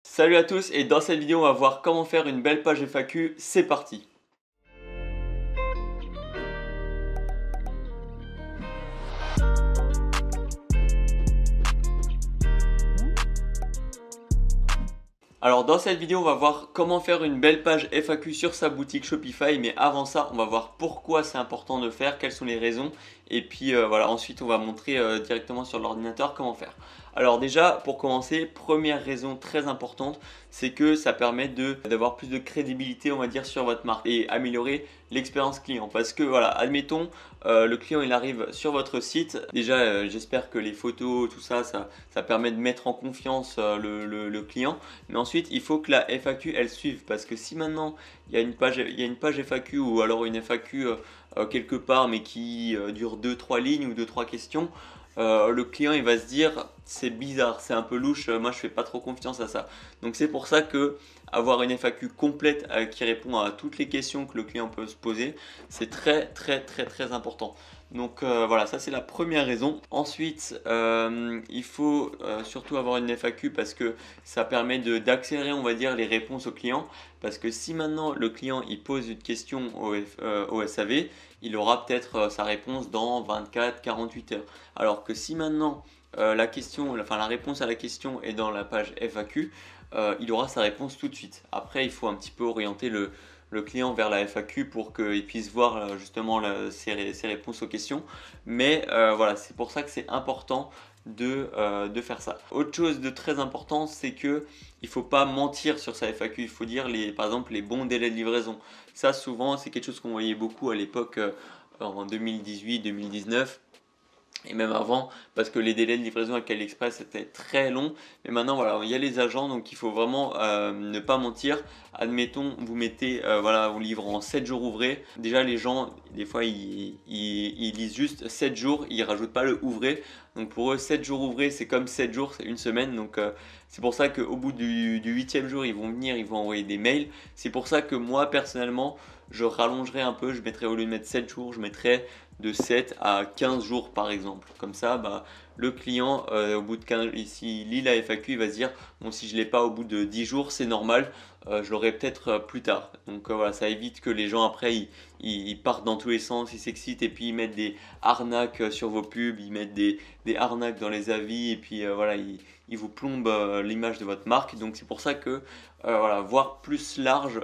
Salut à tous et dans cette vidéo on va voir comment faire une belle page FAQ, c'est parti. Alors dans cette vidéo on va voir comment faire une belle page FAQ sur sa boutique Shopify, mais avant ça on va voir pourquoi c'est important de le faire, quelles sont les raisons, et puis voilà, ensuite on va montrer directement sur l'ordinateur comment faire. Alors déjà pour commencer, première raison très importante, c'est que ça permet d'avoir plus de crédibilité on va dire sur votre marque et améliorer l'expérience client, parce que voilà, admettons le client il arrive sur votre site, déjà j'espère que les photos tout ça, ça permet de mettre en confiance le client. Mais ensuite, il faut que la FAQ elle suive, parce que si maintenant il y a une page FAQ ou alors une FAQ quelque part mais qui dure deux trois lignes ou deux trois questions, le client il va se dire c'est bizarre, c'est un peu louche, moi je fais pas trop confiance à ça. Donc c'est pour ça que avoir une FAQ complète qui répond à toutes les questions que le client peut se poser, c'est très important. Donc voilà, ça c'est la première raison. Ensuite, il faut surtout avoir une FAQ parce que ça permet d'accélérer, on va dire, les réponses au client. Parce que si maintenant le client il pose une question au SAV, il aura peut-être sa réponse dans 24-48 heures. Alors que si maintenant la réponse à la question est dans la page FAQ, il aura sa réponse tout de suite. Après, il faut un petit peu orienter le client vers la FAQ pour qu'il puisse voir justement ses réponses aux questions. Mais voilà, c'est pour ça que c'est important de faire ça. Autre chose de très important, c'est que il ne faut pas mentir sur sa FAQ. Il faut dire par exemple les bons délais de livraison. Ça, souvent, c'est quelque chose qu'on voyait beaucoup à l'époque en 2018-2019 et même avant, parce que les délais de livraison avec AliExpress étaient très longs. Mais maintenant voilà, il y a les agents, donc il faut vraiment ne pas mentir. Admettons, vous mettez, voilà, on livre en 7 jours ouvrés. Déjà les gens, des fois ils lisent juste 7 jours, ils rajoutent pas le ouvré. Donc pour eux 7 jours ouvrés c'est comme 7 jours, c'est une semaine. Donc c'est pour ça qu'au bout du 8e jour ils vont venir, ils vont envoyer des mails. C'est pour ça que moi personnellement je rallongerai un peu, je mettrai au lieu de mettre 7 jours, je mettrai de 7 à 15 jours par exemple. Comme ça, bah, le client, au bout de 15, s'il lit la FAQ, il va se dire, bon, si je ne l'ai pas au bout de 10 jours, c'est normal, je l'aurai peut-être plus tard. Donc voilà, ça évite que les gens après, ils partent dans tous les sens, ils s'excitent et puis ils mettent des arnaques sur vos pubs, ils mettent des arnaques dans les avis et puis voilà, ils vous plombent l'image de votre marque. Donc c'est pour ça que, voilà, voir plus large,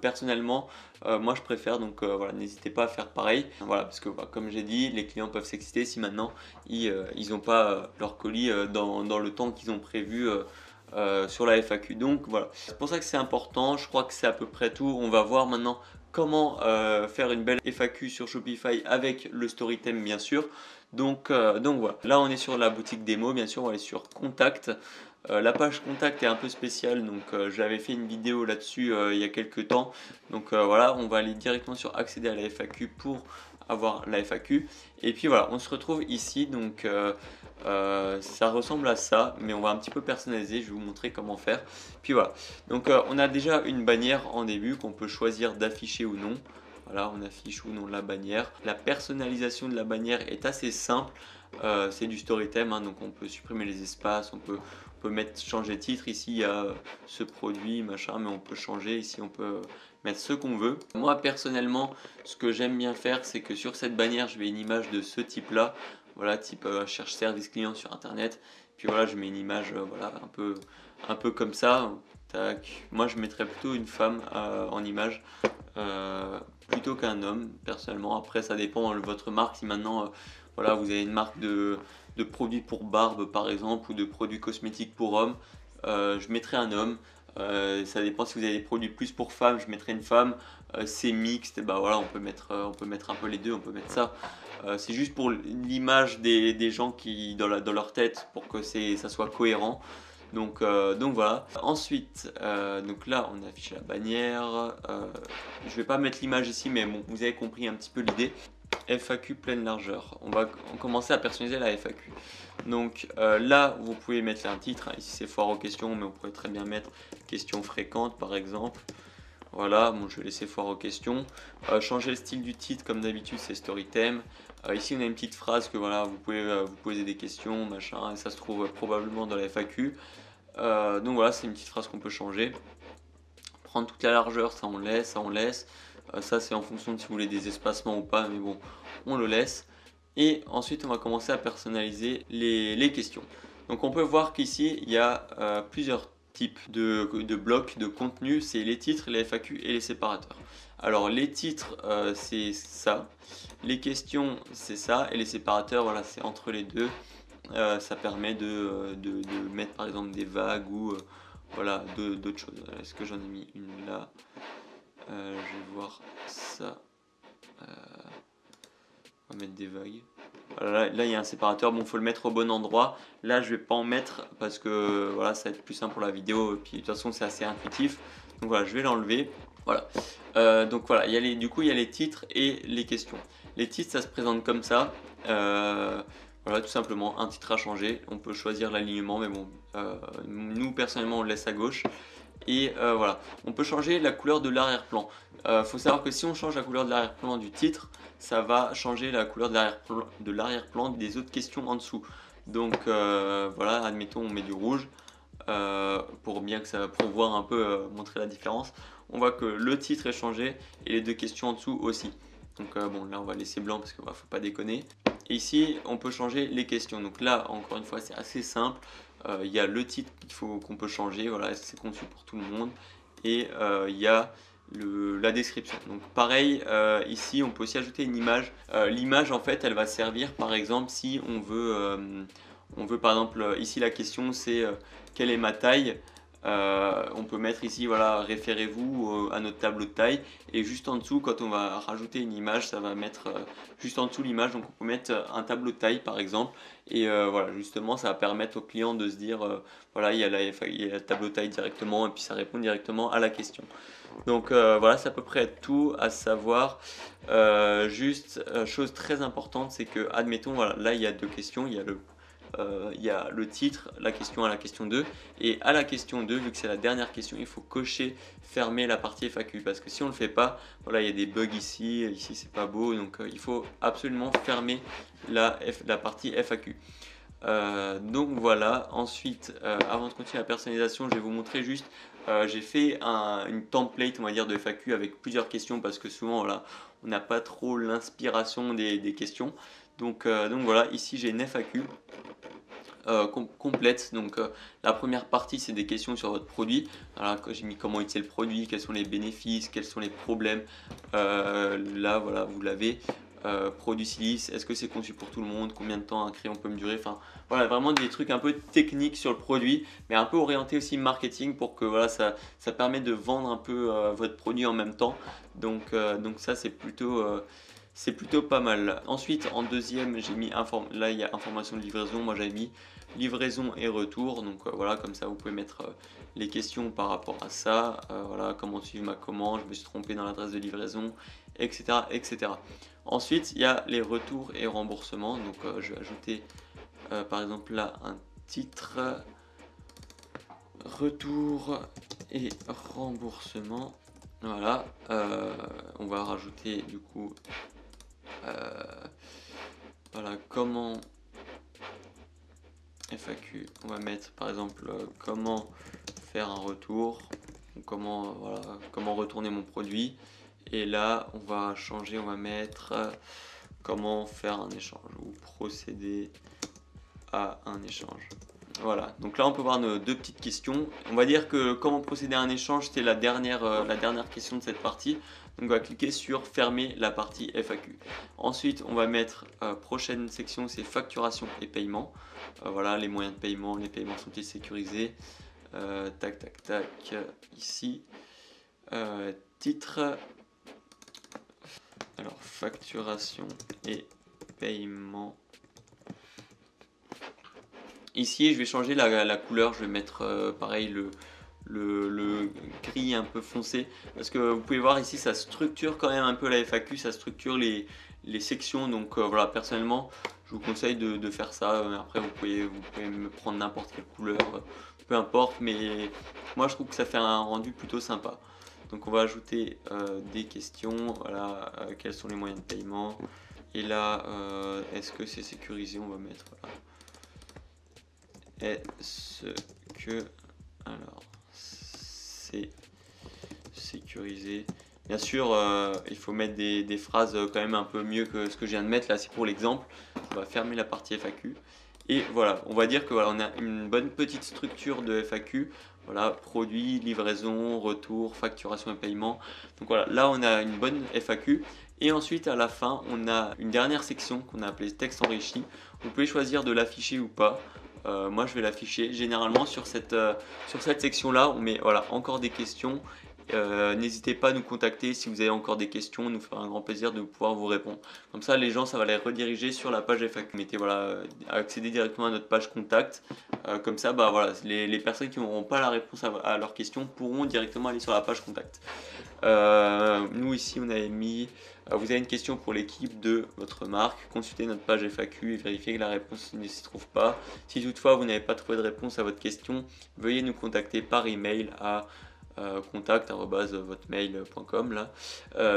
personnellement, moi je préfère, donc voilà, n'hésitez pas à faire pareil. Voilà, parce que bah, comme j'ai dit, les clients peuvent s'exciter si maintenant ils n'ont pas leur colis dans le temps qu'ils ont prévu sur la FAQ. Donc voilà, c'est pour ça que c'est important. Je crois que c'est à peu près tout. On va voir maintenant comment faire une belle FAQ sur Shopify avec le Storytime bien sûr. Donc voilà, là on est sur la boutique démo, bien sûr on va aller sur contact. La page contact est un peu spéciale, donc j'avais fait une vidéo là-dessus il y a quelques temps. Donc voilà, on va aller directement sur accéder à la FAQ pour avoir la FAQ. Et puis voilà, on se retrouve ici, donc ça ressemble à ça, mais on va un petit peu personnaliser, je vais vous montrer comment faire. Puis voilà, donc on a déjà une bannière en début qu'on peut choisir d'afficher ou non. Voilà, on affiche ou non la bannière. La personnalisation de la bannière est assez simple. C'est du storytime, hein, donc on peut supprimer les espaces, on peut mettre changer titre. Ici il y a ce produit machin, mais on peut changer. Ici on peut mettre ce qu'on veut. Moi personnellement, ce que j'aime bien faire, c'est que sur cette bannière, je mets une image de ce type là. Voilà, type cherche service client sur internet. Puis voilà, je mets une image voilà, un peu comme ça. Tac. Moi je mettrais plutôt une femme en image. Plutôt qu'un homme personnellement. Après ça dépend de votre marque. Si maintenant voilà, vous avez une marque de produits pour barbe par exemple ou de produits cosmétiques pour hommes, je mettrai un homme. Ça dépend si vous avez des produits plus pour femmes, je mettrai une femme. C'est mixte, et bah voilà, on peut mettre un peu les deux, on peut mettre ça. C'est juste pour l'image des gens qui dans leur tête pour que ça soit cohérent. Donc voilà. Ensuite, donc là on affiche la bannière. Je vais pas mettre l'image ici, mais bon, vous avez compris un petit peu l'idée. FAQ pleine largeur. On va commencer à personnaliser la FAQ. Donc là, vous pouvez mettre un titre. Hein. Ici, c'est foire aux questions, mais on pourrait très bien mettre questions fréquentes, par exemple. Voilà, bon, je vais laisser foire aux questions. Changer le style du titre, comme d'habitude, c'est Storytime. Ici, on a une petite phrase que voilà, vous pouvez vous poser des questions, machin, et ça se trouve probablement dans la FAQ. Donc voilà, c'est une petite phrase qu'on peut changer. Prendre toute la largeur, ça on laisse, ça on laisse. Ça c'est en fonction de si vous voulez des espacements ou pas, mais bon, on le laisse. Et ensuite on va commencer à personnaliser les questions. Donc on peut voir qu'ici il y a plusieurs types de blocs de contenu, c'est les titres, les FAQ et les séparateurs. Alors les titres c'est ça, les questions c'est ça, et les séparateurs voilà c'est entre les deux. Ça permet de mettre par exemple des vagues ou voilà d'autres choses. Est-ce que j'en ai mis une là? Je vais voir ça. On va mettre des vagues. Voilà, là il y a un séparateur, bon faut le mettre au bon endroit. Là je vais pas en mettre parce que voilà ça va être plus simple pour la vidéo et puis de toute façon c'est assez intuitif. Donc voilà je vais l'enlever. Voilà. Donc voilà, du coup il y a les titres et les questions. Les titres ça se présente comme ça. Voilà tout simplement un titre à changer. On peut choisir l'alignement mais bon nous personnellement on le laisse à gauche. Et voilà, on peut changer la couleur de l'arrière-plan. Faut savoir que si on change la couleur de l'arrière-plan du titre, ça va changer la couleur de l'arrière-plan des autres questions en dessous. Donc voilà, admettons on met du rouge pour voir un peu montrer la différence. On voit que le titre est changé et les deux questions en dessous aussi. Donc bon là on va laisser blanc parce qu'il ne faut pas déconner. Et ici on peut changer les questions. Donc là encore une fois c'est assez simple. Il y a le titre qu'on peut changer, voilà, c'est conçu pour tout le monde. Et il y a la description. Donc pareil, ici on peut aussi ajouter une image. L'image en fait elle va servir par exemple si on veut par exemple, ici la question c'est quelle est ma taille. On peut mettre ici, voilà, référez-vous à notre tableau de taille. Et juste en dessous, quand on va rajouter une image, ça va mettre juste en dessous l'image. Donc on peut mettre un tableau de taille par exemple. Et voilà, justement, ça va permettre au client de se dire, voilà, il y a le tableau de taille directement. Et puis ça répond directement à la question. Donc voilà, c'est à peu près tout à savoir. Chose très importante, c'est que, admettons, voilà, là il y a deux questions. Il y a le titre, la question 1, la question 2. Et à la question 2, vu que c'est la dernière question, il faut cocher fermer la partie FAQ. Parce que si on ne le fait pas, voilà, il y a des bugs ici c'est pas beau. Donc il faut absolument fermer la partie FAQ. Donc voilà, ensuite, avant de continuer la personnalisation, je vais vous montrer juste, j'ai fait une template, on va dire, de FAQ avec plusieurs questions parce que souvent, voilà, on n'a pas trop l'inspiration des questions. Donc voilà, ici j'ai une FAQ complète. Donc la première partie c'est des questions sur votre produit. Voilà, j'ai mis comment utiliser le produit, quels sont les bénéfices, quels sont les problèmes. Là voilà, vous l'avez. Produit silice, est-ce que c'est conçu pour tout le monde, combien de temps un crayon peut me durer, enfin voilà, vraiment des trucs un peu techniques sur le produit, mais un peu orienté aussi marketing pour que voilà, ça permet de vendre un peu votre produit en même temps. Donc ça c'est plutôt pas mal. Ensuite en deuxième j'ai mis là il y a information de livraison, moi j'avais mis livraison et retour. Donc voilà, comme ça vous pouvez mettre les questions par rapport à ça. Voilà, comment suivre ma commande, je me suis trompé dans l'adresse de livraison, etc. etc. Ensuite, il y a les retours et remboursements. Donc je vais ajouter par exemple là un titre retour et remboursement. Voilà, on va rajouter du coup voilà, comment FAQ, on va mettre par exemple comment faire un retour, comment retourner mon produit. Et là on va changer, on va mettre comment faire un échange ou procéder à un échange. Voilà, donc là on peut voir nos deux petites questions. On va dire que comment procéder à un échange, c'était la dernière question de cette partie. Donc on va cliquer sur fermer la partie FAQ. Ensuite on va mettre prochaine section, c'est facturation et paiement. Voilà, les moyens de paiement, les paiements sont-ils sécurisés. Tac tac tac, ici. Titre. Alors facturation et paiement. Ici je vais changer la couleur, je vais mettre pareil le gris un peu foncé, parce que vous pouvez voir ici ça structure quand même un peu la FAQ, ça structure les sections. Donc voilà, personnellement je vous conseille de faire ça. Après vous pouvez me prendre n'importe quelle couleur, peu importe, mais moi je trouve que ça fait un rendu plutôt sympa. Donc on va ajouter des questions, voilà, quels sont les moyens de paiement, et là est-ce que c'est sécurisé, on va mettre voilà. Est-ce que Alors, c'est sécurisé. Bien sûr, il faut mettre des phrases quand même un peu mieux que ce que je viens de mettre. Là, c'est pour l'exemple. On va fermer la partie FAQ. Et voilà, on va dire que voilà, on a une bonne petite structure de FAQ. Voilà, produit, livraison, retour, facturation et paiement. Donc voilà, là on a une bonne FAQ. Et ensuite à la fin, on a une dernière section qu'on a appelée texte enrichi. Vous pouvez choisir de l'afficher ou pas. Moi je vais l'afficher. Généralement sur cette section-là, on met voilà, encore des questions. N'hésitez pas à nous contacter si vous avez encore des questions, nous fera un grand plaisir de pouvoir vous répondre. Comme ça, les gens, ça va les rediriger sur la page FAQ. Mettez voilà, accéder directement à notre page contact. Comme ça, bah voilà, les personnes qui n'auront pas la réponse à leurs questions pourront directement aller sur la page contact. Nous ici, on avait mis, vous avez une question pour l'équipe de votre marque, consultez notre page FAQ et vérifiez que la réponse ne s'y trouve pas. Si toutefois vous n'avez pas trouvé de réponse à votre question, veuillez nous contacter par email à contact@votemail.com là.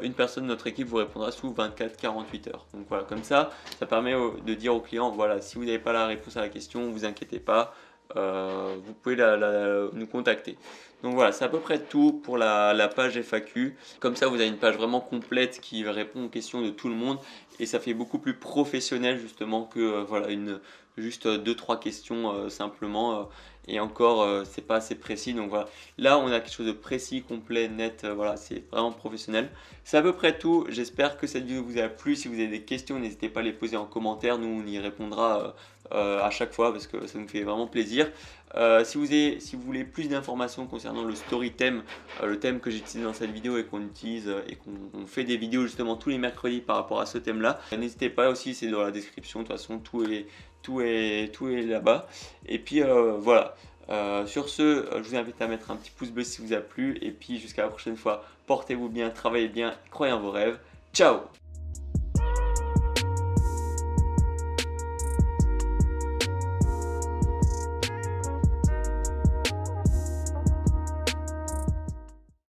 Une personne de notre équipe vous répondra sous 24-48 heures. Donc voilà, comme ça permet de dire au client, voilà, si vous n'avez pas la réponse à la question, vous inquiétez pas, vous pouvez nous contacter. Donc voilà, c'est à peu près tout pour la page FAQ. Comme ça, vous avez une page vraiment complète qui répond aux questions de tout le monde et ça fait beaucoup plus professionnel justement que voilà, juste 2-3 questions simplement. Et encore, c'est pas assez précis. Donc voilà, là on a quelque chose de précis, complet, net. Voilà, c'est vraiment professionnel. C'est à peu près tout. J'espère que cette vidéo vous a plu. Si vous avez des questions, n'hésitez pas à les poser en commentaire. Nous, on y répondra à chaque fois parce que ça nous fait vraiment plaisir. Si vous voulez plus d'informations concernant le story theme, le thème que j'ai utilisé dans cette vidéo et qu'on utilise et qu'on fait des vidéos justement tous les mercredis par rapport à ce thème là, n'hésitez pas aussi, c'est dans la description. De toute façon, tout est là-bas. Et puis voilà. Sur ce, je vous invite à mettre un petit pouce bleu si vous a plu. Et puis jusqu'à la prochaine fois, portez-vous bien, travaillez bien, croyez en vos rêves. Ciao!